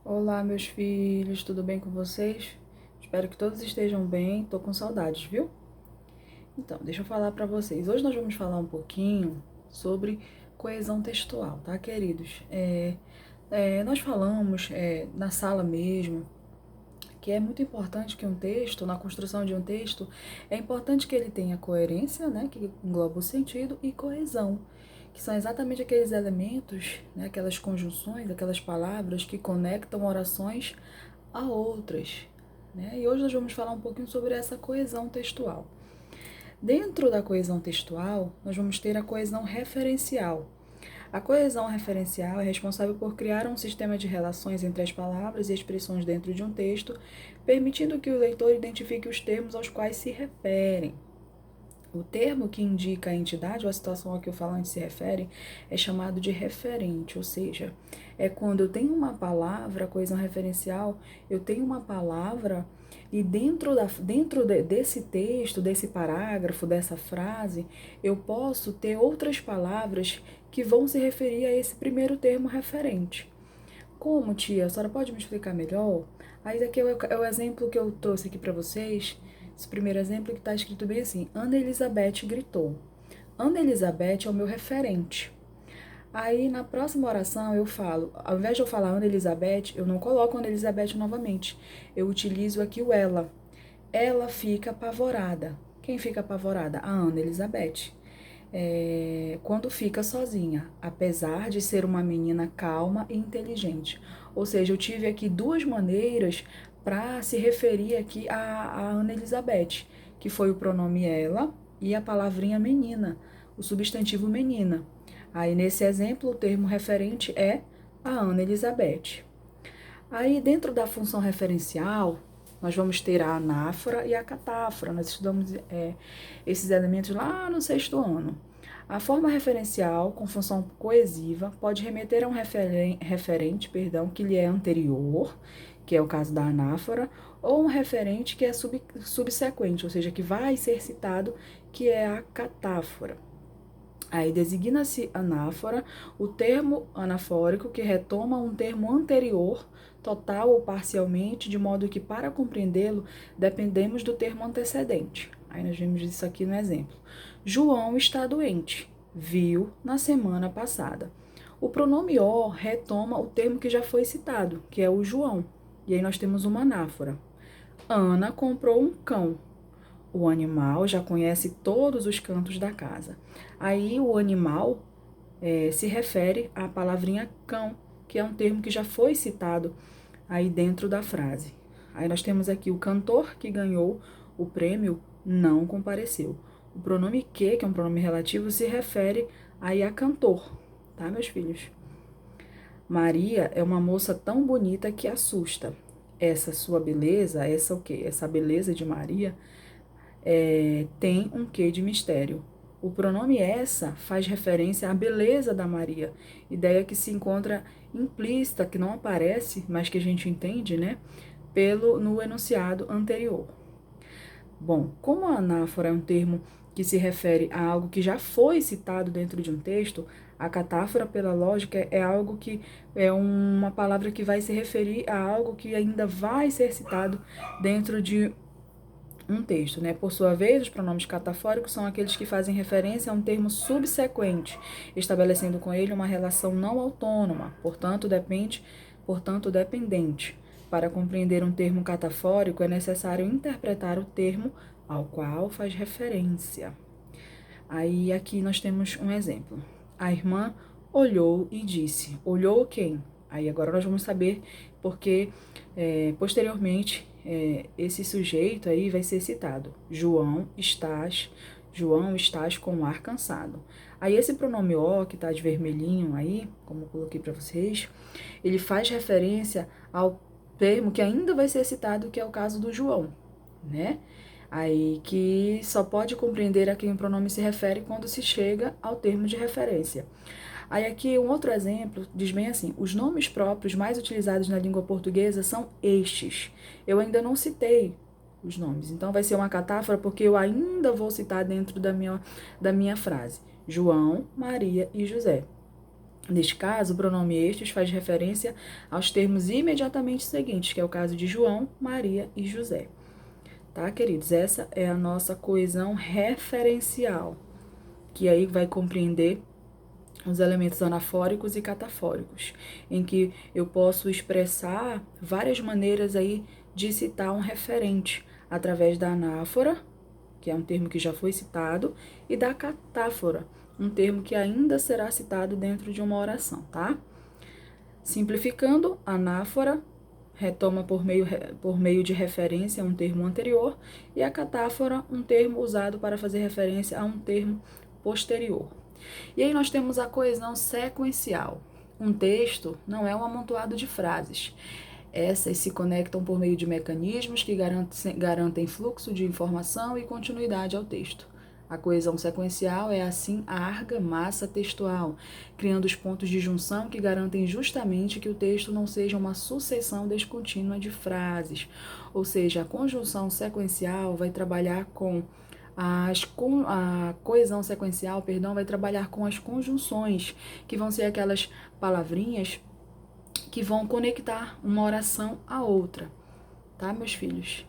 Olá, meus filhos, tudo bem com vocês? Espero que todos estejam bem, tô com saudades, viu? Então, deixa eu falar para vocês. Hoje nós vamos falar um pouquinho sobre coesão textual, tá, queridos? Nós falamos na sala mesmo que é muito importante que um texto, na construção de um texto, é importante que ele tenha coerência, né, que engloba o sentido, e coesão, que são exatamente aqueles elementos, né, aquelas conjunções, aquelas palavras que conectam orações a outras, né? E hoje nós vamos falar um pouquinho sobre essa coesão textual. Dentro da coesão textual, nós vamos ter a coesão referencial. A coesão referencial é responsável por criar um sistema de relações entre as palavras e expressões dentro de um texto, permitindo que o leitor identifique os termos aos quais se referem. O termo que indica a entidade ou a situação a que o falante se refere é chamado de referente, ou seja, é quando eu tenho uma palavra, coesão referencial, eu tenho uma palavra e desse texto, desse parágrafo, dessa frase, eu posso ter outras palavras que vão se referir a esse primeiro termo referente. Como, tia? A senhora pode me explicar melhor? Aí daqui é o exemplo que eu trouxe aqui para vocês. Esse primeiro exemplo que está escrito bem assim: Ana Elizabeth gritou. Ana Elizabeth é o meu referente. Aí na próxima oração eu falo, ao invés de eu falar Ana Elizabeth, eu não coloco Ana Elizabeth novamente. Eu utilizo aqui o ela. Ela fica apavorada. Quem fica apavorada? A Ana Elizabeth. Quando fica sozinha, apesar de ser uma menina calma e inteligente. Ou seja, eu tive aqui duas maneiras para se referir aqui a Ana Elizabeth, que foi o pronome ela e a palavrinha menina, o substantivo menina. Aí, nesse exemplo, o termo referente é a Ana Elizabeth. Aí, dentro da função referencial, nós vamos ter a anáfora e a catáfora. Nós estudamos esses elementos lá no sexto ano. A forma referencial, com função coesiva, pode remeter a um referente, que lhe é anterior, que é o caso da anáfora, ou um referente que é subsequente, ou seja, que vai ser citado, que é a catáfora. Aí designa-se anáfora o termo anafórico que retoma um termo anterior, total ou parcialmente, de modo que, para compreendê-lo, dependemos do termo antecedente. Aí nós vimos isso aqui no exemplo. João está doente. Viu na semana passada. O pronome o retoma o termo que já foi citado, que é o João. E aí nós temos uma anáfora. Ana comprou um cão. O animal já conhece todos os cantos da casa. Aí o animal se refere à palavrinha cão, que é um termo que já foi citado aí dentro da frase. Aí nós temos aqui o cantor que ganhou o prêmio não compareceu. O pronome que é um pronome relativo, se refere aí a cantor, tá, meus filhos? Maria é uma moça tão bonita que assusta. Essa sua beleza, essa o quê? Essa beleza de Maria tem um quê de mistério. O pronome essa faz referência à beleza da Maria, ideia que se encontra implícita, que não aparece, mas que a gente entende, né, no enunciado anterior. Bom, como a anáfora é um termo que se refere a algo que já foi citado dentro de um texto, a catáfora, pela lógica, é algo que é uma palavra que vai se referir a algo que ainda vai ser citado dentro de um texto, né? Por sua vez, os pronomes catafóricos são aqueles que fazem referência a um termo subsequente, estabelecendo com ele uma relação não autônoma, portanto dependente. Para compreender um termo catafórico, é necessário interpretar o termo ao qual faz referência. Aí aqui nós temos um exemplo. A irmã olhou e disse. Olhou quem? Aí agora nós vamos saber porque posteriormente esse sujeito aí vai ser citado. João, estás com o ar cansado. Aí esse pronome o, que tá de vermelhinho aí, como eu coloquei para vocês, ele faz referência ao termo que ainda vai ser citado, que é o caso do João, né? Aí que só pode compreender a quem o pronome se refere quando se chega ao termo de referência. Aí aqui um outro exemplo diz bem assim: os nomes próprios mais utilizados na língua portuguesa são estes. Eu ainda não citei os nomes, então vai ser uma catáfora porque eu ainda vou citar dentro da minha frase: João, Maria e José. Neste caso, o pronome estes faz referência aos termos imediatamente seguintes, que é o caso de João, Maria e José. Tá, queridos? Essa é a nossa coesão referencial, que aí vai compreender os elementos anafóricos e catafóricos, em que eu posso expressar várias maneiras aí de citar um referente, através da anáfora, que é um termo que já foi citado, e da catáfora, um termo que ainda será citado dentro de uma oração, tá? Simplificando, anáfora retoma por meio de referência a um termo anterior, e a catáfora, um termo usado para fazer referência a um termo posterior. E aí nós temos a coesão sequencial. Um texto não é um amontoado de frases. Essas se conectam por meio de mecanismos que garantem fluxo de informação e continuidade ao texto. A coesão sequencial é, assim, a argamassa textual, criando os pontos de junção que garantem justamente que o texto não seja uma sucessão descontínua de frases. Ou seja, a conjunção sequencial vai trabalhar com a coesão sequencial, vai trabalhar com as conjunções, que vão ser aquelas palavrinhas que vão conectar uma oração à outra, tá, meus filhos?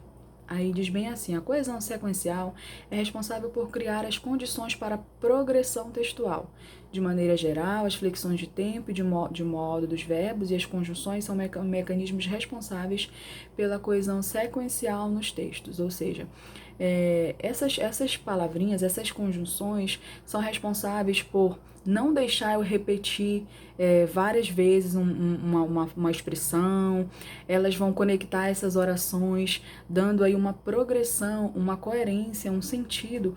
Aí diz bem assim: a coesão sequencial é responsável por criar as condições para a progressão textual. De maneira geral, as flexões de tempo e de modo dos verbos e as conjunções são mecanismos responsáveis pela coesão sequencial nos textos, ou seja, essas palavrinhas, essas conjunções são responsáveis por não deixar eu repetir várias vezes uma expressão. Elas vão conectar essas orações, dando aí uma progressão, uma coerência, um sentido,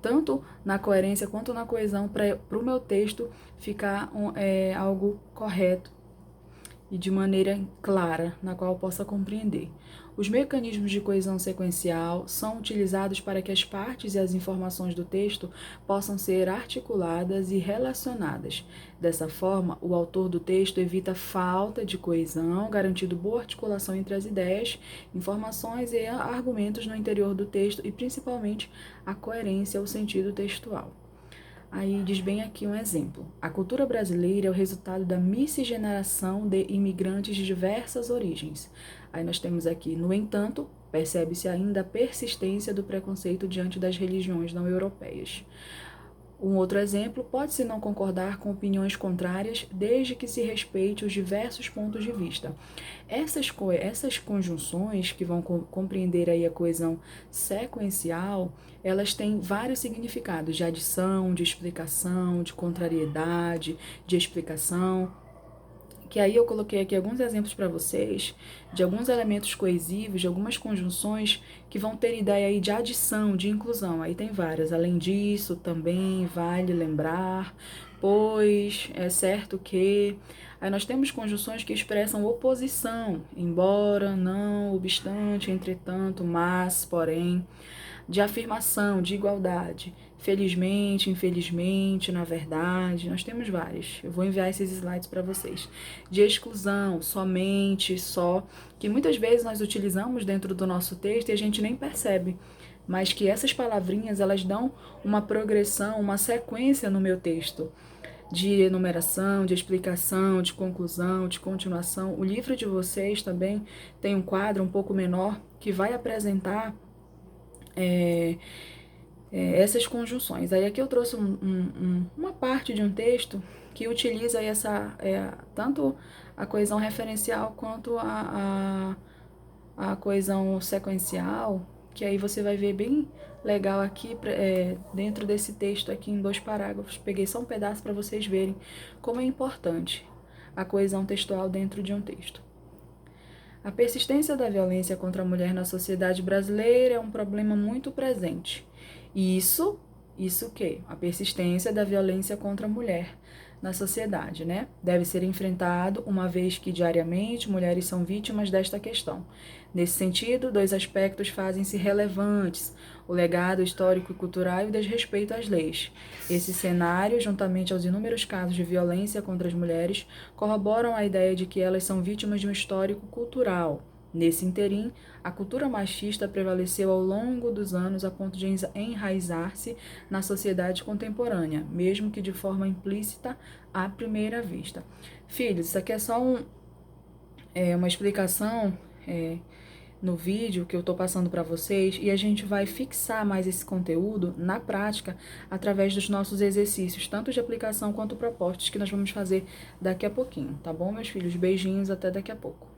tanto na coerência quanto na coesão, para o meu texto ficar algo correto e de maneira clara, na qual eu possa compreender. Os mecanismos de coesão sequencial são utilizados para que as partes e as informações do texto possam ser articuladas e relacionadas. Dessa forma, o autor do texto evita falta de coesão, garantindo boa articulação entre as ideias, informações e argumentos no interior do texto e, principalmente, a coerência ao sentido textual. Aí diz bem aqui um exemplo. A cultura brasileira é o resultado da miscigenação de imigrantes de diversas origens. Aí nós temos aqui, no entanto, percebe-se ainda a persistência do preconceito diante das religiões não europeias. Um outro exemplo, pode-se não concordar com opiniões contrárias, desde que se respeite os diversos pontos de vista. Essas conjunções, que vão compreender aí a coesão sequencial, elas têm vários significados de adição, de explicação, de contrariedade, de explicação, que aí eu coloquei aqui alguns exemplos para vocês de alguns elementos coesivos, de algumas conjunções que vão ter ideia aí de adição, de inclusão. Aí tem várias. Além disso, também, vale lembrar, pois, é certo que. Aí nós temos conjunções que expressam oposição, embora, não, obstante, entretanto, mas, porém, de afirmação, de igualdade. Felizmente, infelizmente, na verdade, nós temos várias. Eu vou enviar esses slides para vocês. De exclusão, somente, só, que muitas vezes nós utilizamos dentro do nosso texto e a gente nem percebe, mas que essas palavrinhas, elas dão uma progressão, uma sequência no meu texto, de enumeração, de explicação, de conclusão, de continuação. O livro de vocês também tem um quadro um pouco menor que vai apresentar essas conjunções. Aí aqui eu trouxe uma parte de um texto que utiliza tanto a coesão referencial quanto a coesão sequencial, que aí você vai ver bem legal aqui dentro desse texto aqui em 2 parágrafos. Peguei só um pedaço para vocês verem como é importante a coesão textual dentro de um texto. A persistência da violência contra a mulher na sociedade brasileira é um problema muito presente. Isso que? A persistência da violência contra a mulher na sociedade, né? Deve ser enfrentado, uma vez que diariamente mulheres são vítimas desta questão. Nesse sentido, 2 aspectos fazem-se relevantes: o legado histórico e cultural e o desrespeito às leis. Esse cenário, juntamente aos inúmeros casos de violência contra as mulheres, corroboram a ideia de que elas são vítimas de um histórico cultural, Nesse interim, a cultura machista prevaleceu ao longo dos anos a ponto de enraizar-se na sociedade contemporânea, mesmo que de forma implícita à primeira vista. Filhos, isso aqui é só uma explicação no vídeo que eu estou passando para vocês, e a gente vai fixar mais esse conteúdo na prática através dos nossos exercícios, tanto de aplicação quanto propostas que nós vamos fazer daqui a pouquinho, tá bom, meus filhos? Beijinhos, até daqui a pouco.